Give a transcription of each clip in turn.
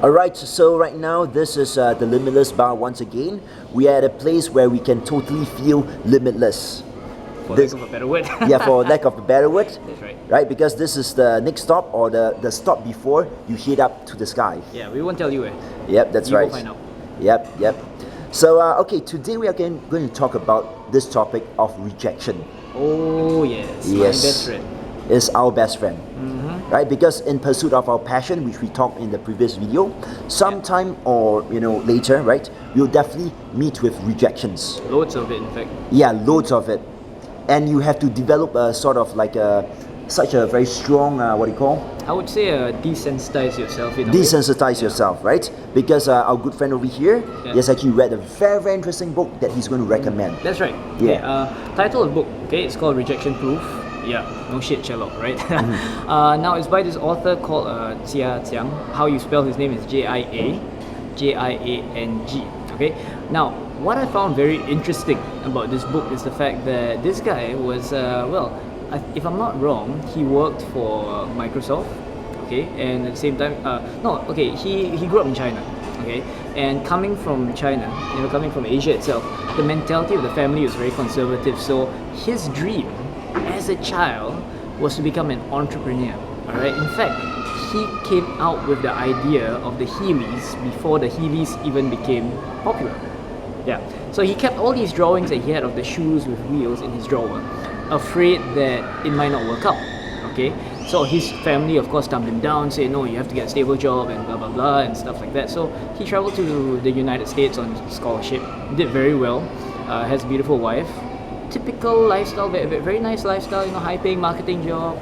Alright, so right now this is the Limitless bar once again. We are at a place where we can totally feel limitless. For lack of a better word. Yeah, for lack of a better word. That's right. Right, because this is the next stop or the stop before you head up to the sky. Yeah, we won't tell you where. Yep, that's You right. go find out. Yep. So, okay, today we are going to talk about this topic of rejection. Oh yes, my best friend. Is our best friend. Right, because in pursuit of our passion, which we talked in the previous video, sometime or later, right, we'll definitely meet with rejections. Loads of it, in fact. Yeah, loads of it, and you have to develop a sort of like such a very strong what do you call? I would say desensitize yourself in a way. Desensitize yourself, right? Because our good friend over here, he has actually read a very, very interesting book that he's going to recommend. That's right. Yeah. Okay, title of the book. Okay, it's called Rejection Proof. Yeah, no shit, Sherlock, right? Now it's by this author called Jia Jiang. How you spell his name is Jiang. Okay. Now, what I found very interesting about this book is the fact that this guy was if I'm not wrong, he worked for Microsoft. Okay, and at the same time, he grew up in China. Okay, and coming from China, coming from Asia itself, the mentality of the family was very conservative. So his dream as a child was to become an entrepreneur. Alright, in fact, he came out with the idea of the Heelys before the Heelys even became popular. Yeah, so he kept all these drawings that he had of the shoes with wheels in his drawer, afraid that it might not work out. Okay, so his family of course dumped him down, saying no, you have to get a stable job and blah blah blah and stuff like that. So he traveled to the United States on scholarship, did very well, has a beautiful wife. Typical lifestyle, very nice lifestyle, high-paying marketing job,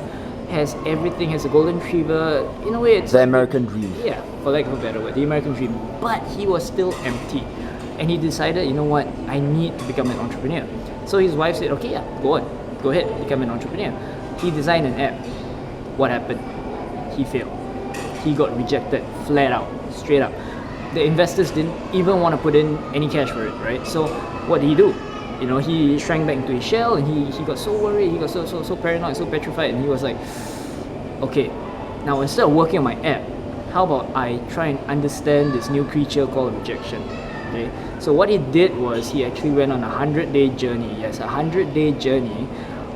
has everything, has a golden retriever. In a way, it's the American dream. Yeah, for lack of a better word, the American dream. But he was still empty, and he decided, you know what, I need to become an entrepreneur. So his wife said, okay, yeah, go ahead, become an entrepreneur. He designed an app. What happened? He failed. He got rejected, flat out, straight up. The investors didn't even want to put in any cash for it, right? So what did he do? He shrank back into his shell, and he got so worried, he got so paranoid, so petrified, and he was like, okay, now instead of working on my app, how about I try and understand this new creature called rejection. Okay, so what he did was he actually went on a 100-day journey. Yes, a 100-day journey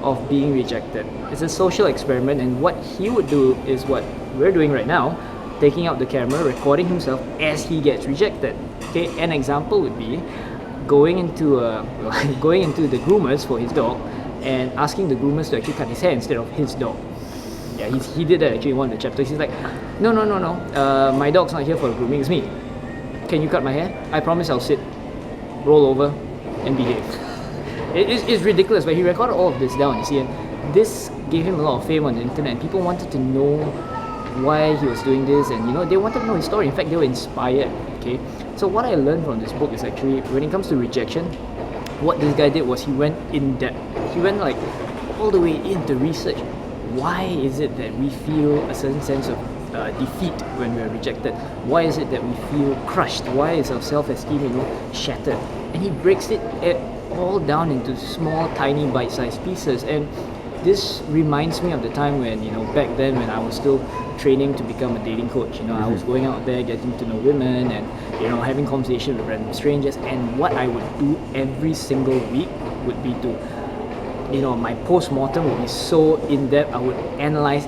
of being rejected. It's a social experiment, and what he would do is what we're doing right now, taking out the camera, recording himself as he gets rejected. Okay, an example would be going into the groomers for his dog and asking the groomers to actually cut his hair instead of his dog. Yeah, he did that actually in one of the chapters. He's like, no, my dog's not here for grooming, it's me. Can you cut my hair? I promise I'll sit, roll over, and behave. It's ridiculous, but he recorded all of this down, you see, and this gave him a lot of fame on the internet, and people wanted to know why he was doing this, and they wanted to know his story. In fact, they were inspired. Okay, so what I learned from this book is actually, when it comes to rejection, what this guy did was he went in depth. He went like all the way into research. Why is it that we feel a certain sense of defeat when we are rejected? Why is it that we feel crushed? Why is our self-esteem shattered? And he breaks it all down into small, tiny, bite-sized pieces. And this reminds me of the time when, back then when I was still training to become a dating coach. I was going out there, getting to know women, and having conversations with random strangers. And what I would do every single week would be to, my post-mortem would be so in-depth. I would analyze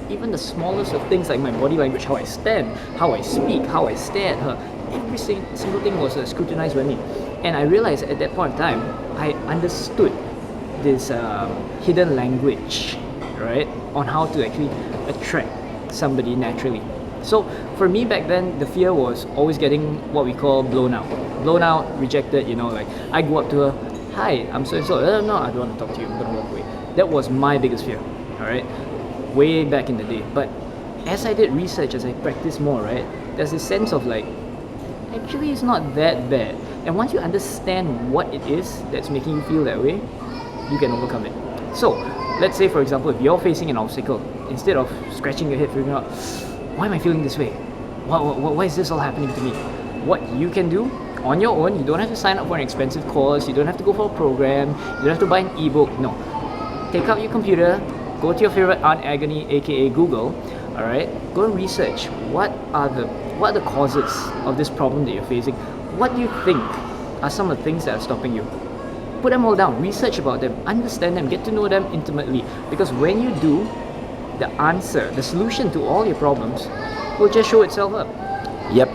even the smallest of things, like my body language, how I stand, how I speak, how I stare at her. Every single thing was scrutinized by me. And I realized at that point in time, I understood this hidden language, right, on how to actually attract somebody naturally. So for me back then, the fear was always getting what we call blown out, rejected. Like I go up to her, hi, I'm so and so. No, I don't want to talk to you, I'm gonna walk away. That was my biggest fear. All right, way back in the day. But as I did research, as I practiced more, right, there's this sense of like, actually it's not that bad. And once you understand what it is that's making you feel that way, you can overcome it. So let's say, for example, if you're facing an obstacle, instead of scratching your head figuring out, why am I feeling this way? Why is this all happening to me? What you can do on your own, you don't have to sign up for an expensive course, you don't have to go for a program, you don't have to buy an ebook. No, take out your computer, go to your favorite Aunt Agony, aka Google, all right, go and research what are the causes of this problem that you're facing. What do you think are some of the things that are stopping you? Put them all down, research about them, understand them, get to know them intimately. Because when you do, the answer, the solution to all your problems will just show itself up. Yep.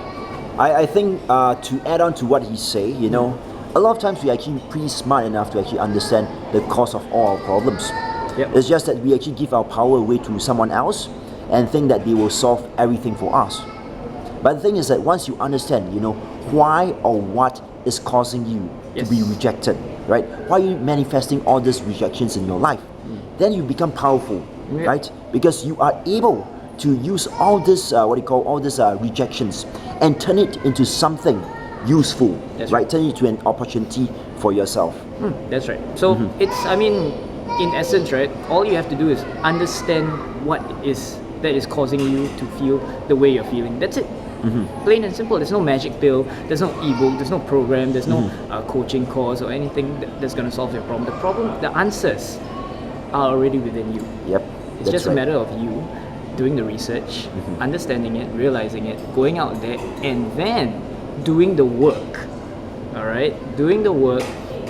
I think to add on to what he say, you know, a lot of times we actually pretty smart enough to actually understand the cause of all our problems. Yep. It's just that we actually give our power away to someone else and think that they will solve everything for us. But the thing is that once you understand, you know, why or what is causing you to be rejected, right? Why are you manifesting all these rejections in your life? Then you become powerful, right? Because you are able to use all this, all these rejections and turn it into something useful, right? Turn it into an opportunity for yourself. That's right. So it's, I mean, in essence, right, all you have to do is understand what it is that is causing you to feel the way you're feeling. That's it. Plain and simple. There's no magic pill, there's no ebook, there's no program, there's no coaching course or anything that's going to solve your problem. The answers are already within you. Yep. It's just a matter of you doing the research, understanding it, realizing it, going out there, and then doing the work. All right? Doing the work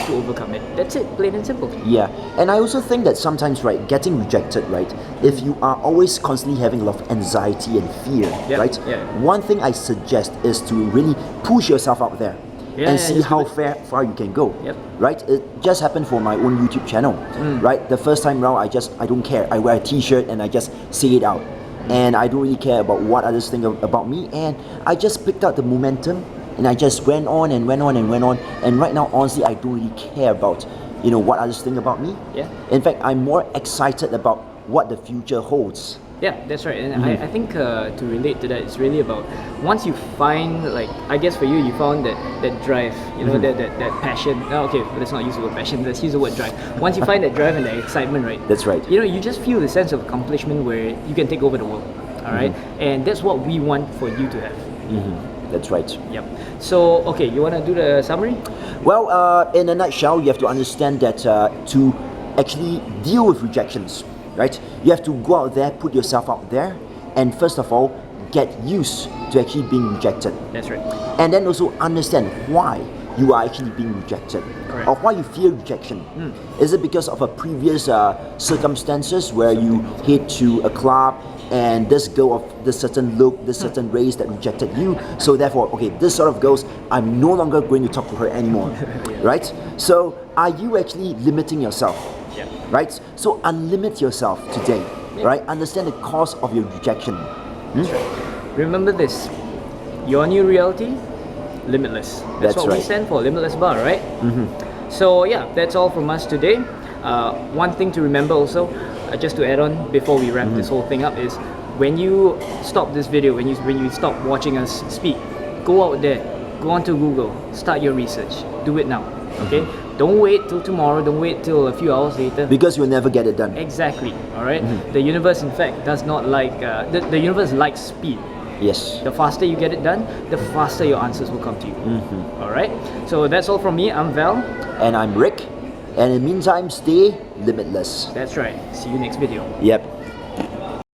to overcome it. That's it, plain and simple. Yeah, and I also think that sometimes, right, getting rejected, right, if you are always constantly having a lot of anxiety and fear, right, one thing I suggest is to really push yourself out there and see how far you can go, right? It just happened for my own YouTube channel, right? The first time round, I don't care. I wear a t-shirt and I just say it out. And I don't really care about what others think about me, and I just picked up the momentum and I just went on and went on and went on, and right now honestly I don't really care about, you know, what others think about me. In fact, I'm more excited about what the future holds. Yeah, that's right. And I think to relate to that, it's really about once you find, like, I guess for you, you found that drive, you know, that passion. Oh, okay, let's not use the word passion, let's use the word drive. Once you find that drive and that excitement, right? That's right. You know, you just feel the sense of accomplishment where you can take over the world, all right? And that's what we want for you to have. That's right. Yep. So, okay, you want to do the summary? Well, in a nutshell, you have to understand that to actually deal with rejections, right, you have to go out there, put yourself out there, and first of all, get used to actually being rejected. That's right. And then also understand why you are actually being rejected. Correct. Or why you fear rejection. Is it because of a previous circumstances where you head to a club and this girl of this certain look, this certain race that rejected you, so therefore, okay, this sort of girls, I'm no longer going to talk to her anymore, right? So are you actually limiting yourself, right? So unlimit yourself today, right? Understand the cause of your rejection. That's right. Remember this, your new reality, Limitless. That's what we stand for, Limitless Bar, right? So yeah, that's all from us today. One thing to remember also, just to add on before we wrap this whole thing up, is when you stop this video, when you stop watching us speak, go out there, go onto Google, start your research, do it now, okay? Don't wait till tomorrow, don't wait till a few hours later. Because you'll never get it done. Exactly, all right? The universe, in fact, does not like, the universe likes speed. Yes. The faster you get it done, the faster your answers will come to you. All right? So that's all from me. I'm Val. And I'm Rick. And in the meantime, stay limitless. That's right. See you next video. Yep.